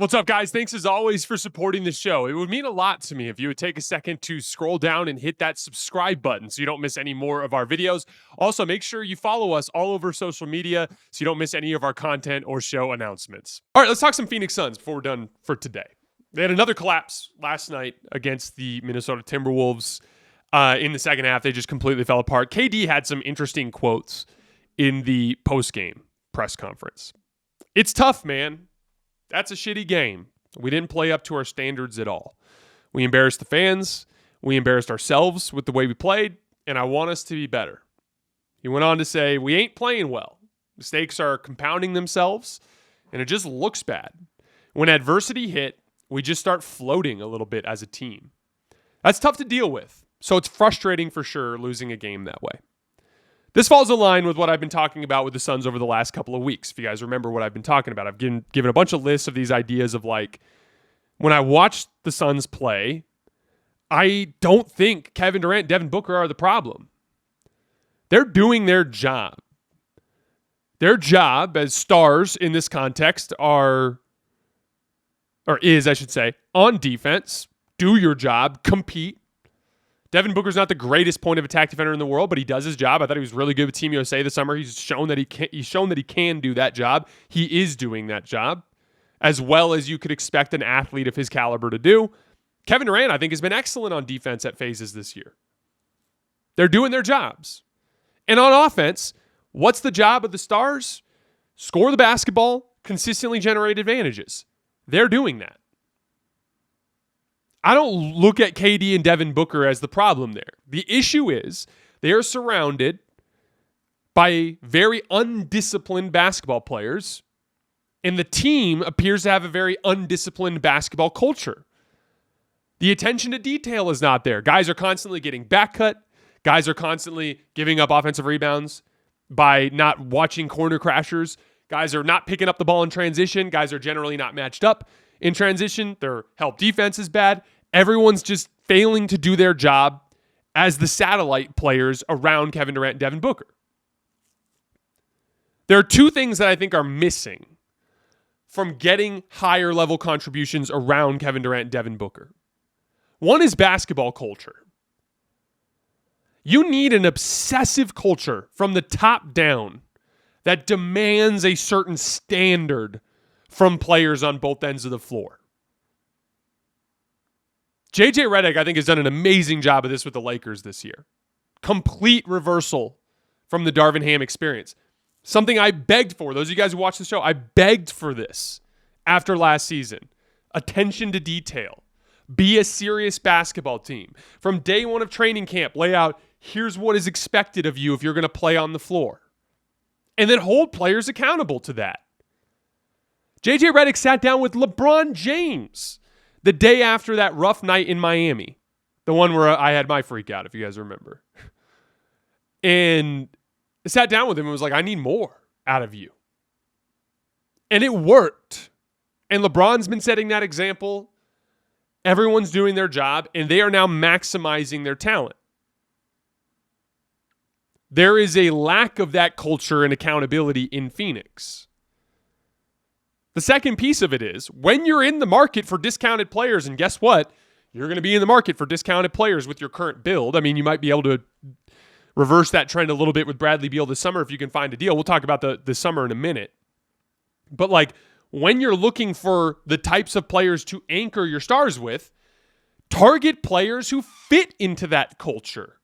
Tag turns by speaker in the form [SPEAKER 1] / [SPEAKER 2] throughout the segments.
[SPEAKER 1] What's up, guys? Thanks as always for supporting the show. It would mean a lot to me if you would take a second to scroll down and hit that subscribe button so you don't miss any more of our videos. Also, make sure you follow us all over social media so you don't miss any of our content or show announcements. All right, let's talk some Phoenix Suns before we're done for today. They had another collapse last night against the Minnesota Timberwolves. In the second half, they just completely fell apart. KD had some interesting quotes in the post-game press conference. It's tough, man. That's a shitty game. We didn't play up to our standards at all. We embarrassed the fans. We embarrassed ourselves with the way we played, and I want us to be better. He went on to say, we ain't playing well. Mistakes are compounding themselves, and it just looks bad. When adversity hit, we just start floating a little bit as a team. That's tough to deal with, so it's frustrating for sure losing a game that way. This falls in line with what I've been talking about with the Suns over the last couple of weeks. If you guys remember what I've been talking about, I've given a bunch of lists of these ideas of like, when I watch the Suns play, I don't think Kevin Durant, Devin Booker are the problem. They're doing their job. Their job as stars in this context is, I should say, on defense, do your job, compete. Devin Booker's not the greatest point of attack defender in the world, but he does his job. I thought he was really good with Team USA this summer. He's shown that he can do that job. He is doing that job as well as you could expect an athlete of his caliber to do. Kevin Durant, I think, has been excellent on defense at phases this year. They're doing their jobs. And on offense, what's the job of the stars? Score the basketball, consistently generate advantages. They're doing that. I don't look at KD and Devin Booker as the problem there. The issue is they are surrounded by very undisciplined basketball players, and the team appears to have a very undisciplined basketball culture. The attention to detail is not there. Guys are constantly getting back cut. Guys are constantly giving up offensive rebounds by not watching corner crashers. Guys are not picking up the ball in transition. Guys are generally not matched up in transition. Their help defense is bad. Everyone's just failing to do their job as the satellite players around Kevin Durant and Devin Booker. There are two things that I think are missing from getting higher level contributions around Kevin Durant and Devin Booker. One is basketball culture. You need an obsessive culture from the top down that demands a certain standard from players on both ends of the floor. JJ Redick, I think, has done an amazing job of this with the Lakers this year. Complete reversal from the Darvin Ham experience. Something I begged for. Those of you guys who watch the show, I begged for this after last season. Attention to detail. Be a serious basketball team. From day one of training camp, lay out, here's what is expected of you if you're going to play on the floor. And then hold players accountable to that. JJ Redick sat down with LeBron James the day after that rough night in Miami. The one where I had my freak out, if you guys remember. And I sat down with him and was like, I need more out of you. And it worked. And LeBron's been setting that example. Everyone's doing their job, and they are now maximizing their talent. There is a lack of that culture and accountability in Phoenix. The second piece of it is, when you're in the market for discounted players, and guess what? You're going to be in the market for discounted players with your current build. I mean, you might be able to reverse that trend a little bit with Bradley Beal this summer if you can find a deal. We'll talk about the summer in a minute. But like, when you're looking for the types of players to anchor your stars with, target players who fit into that culture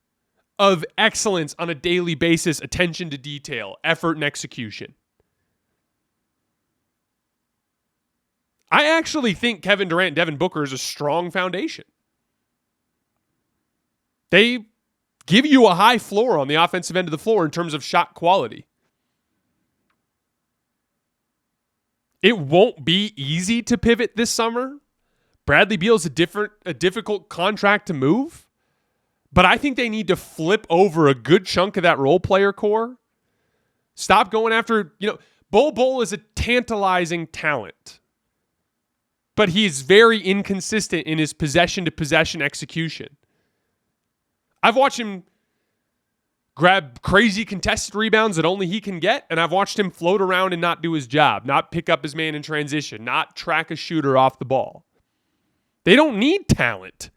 [SPEAKER 1] of excellence on a daily basis, attention to detail, effort, and execution. I actually think Kevin Durant and Devin Booker is a strong foundation. They give you a high floor on the offensive end of the floor in terms of shot quality. It won't be easy to pivot this summer. Bradley Beal is a difficult contract to move. But I think they need to flip over a good chunk of that role player core. Stop going after, Bol is a tantalizing talent. But he's very inconsistent in his possession-to-possession execution. I've watched him grab crazy contested rebounds that only he can get, and I've watched him float around and not do his job, not pick up his man in transition, not track a shooter off the ball. They don't need talent.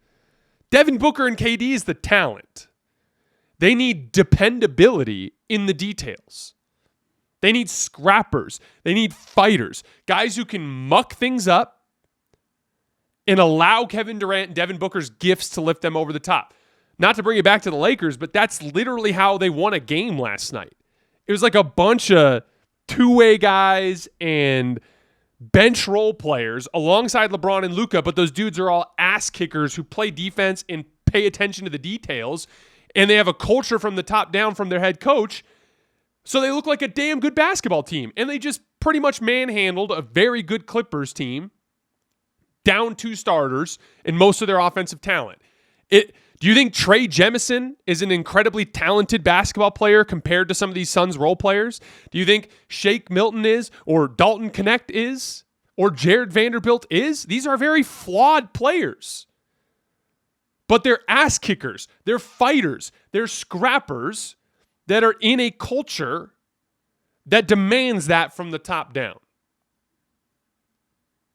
[SPEAKER 1] Devin Booker and KD is the talent. They need dependability in the details. They need scrappers. They need fighters. Guys who can muck things up and allow Kevin Durant and Devin Booker's gifts to lift them over the top. Not to bring it back to the Lakers, but that's literally how they won a game last night. It was like a bunch of two-way guys and bench role players alongside LeBron and Luka, but those dudes are all ass kickers who play defense and pay attention to the details, and they have a culture from the top down from their head coach, so they look like a damn good basketball team, and they just pretty much manhandled a very good Clippers team, down 2 starters and most of their offensive talent. Do you think Trey Jemison is an incredibly talented basketball player compared to some of these Suns role players? Do you think Shake Milton is, or Dalton Connect is, or Jared Vanderbilt is? These are very flawed players. But they're ass kickers. They're fighters. They're scrappers that are in a culture that demands that from the top down.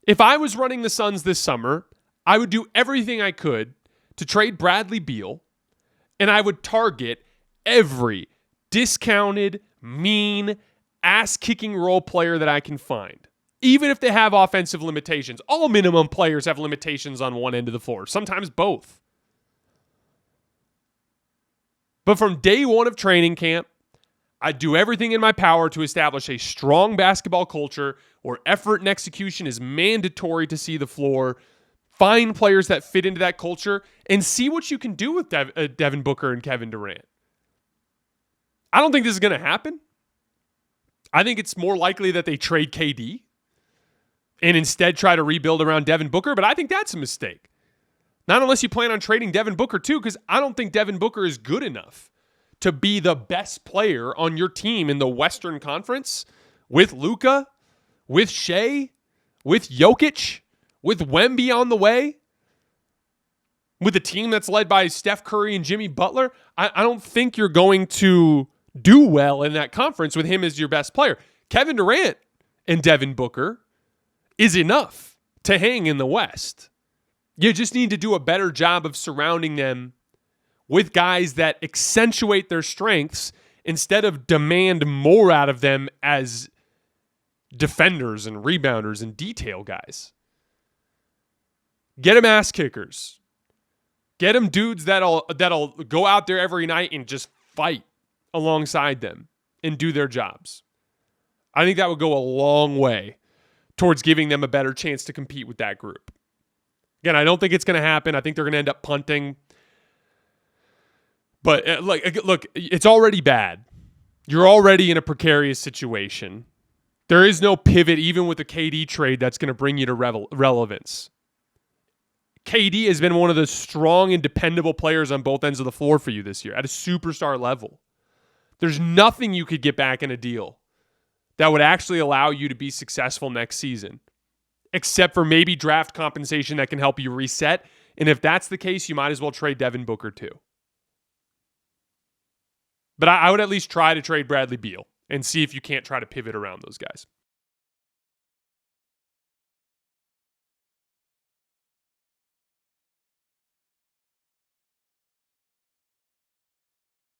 [SPEAKER 1] If I was running the Suns this summer, I would do everything I could to trade Bradley Beal, and I would target every discounted, mean, ass-kicking role player that I can find, even if they have offensive limitations. All minimum players have limitations on one end of the floor, sometimes both. But from day one of training camp, I'd do everything in my power to establish a strong basketball culture where effort and execution is mandatory to see the floor. Find players that fit into that culture and see what you can do with Devin Booker and Kevin Durant. I don't think this is going to happen. I think it's more likely that they trade KD and instead try to rebuild around Devin Booker, but I think that's a mistake. Not unless you plan on trading Devin Booker too, because I don't think Devin Booker is good enough to be the best player on your team in the Western Conference with Luka, with Shea, with Jokic, with Wemby on the way, with a team that's led by Steph Curry and Jimmy Butler. I don't think you're going to do well in that conference with him as your best player. Kevin Durant and Devin Booker is enough to hang in the West. You just need to do a better job of surrounding them with guys that accentuate their strengths instead of demand more out of them as defenders and rebounders and detail guys. Get them ass kickers. Get them dudes that'll go out there every night and just fight alongside them and do their jobs. I think that would go a long way towards giving them a better chance to compete with that group. Again, I don't think it's going to happen. I think they're going to end up punting. But look, it's already bad. You're already in a precarious situation. There is no pivot, even with the KD trade, that's going to bring you to relevance. KD has been one of the strong and dependable players on both ends of the floor for you this year at a superstar level. There's nothing you could get back in a deal that would actually allow you to be successful next season, except for maybe draft compensation that can help you reset. And if that's the case, you might as well trade Devin Booker too. But I would at least try to trade Bradley Beal and see if you can't try to pivot around those guys.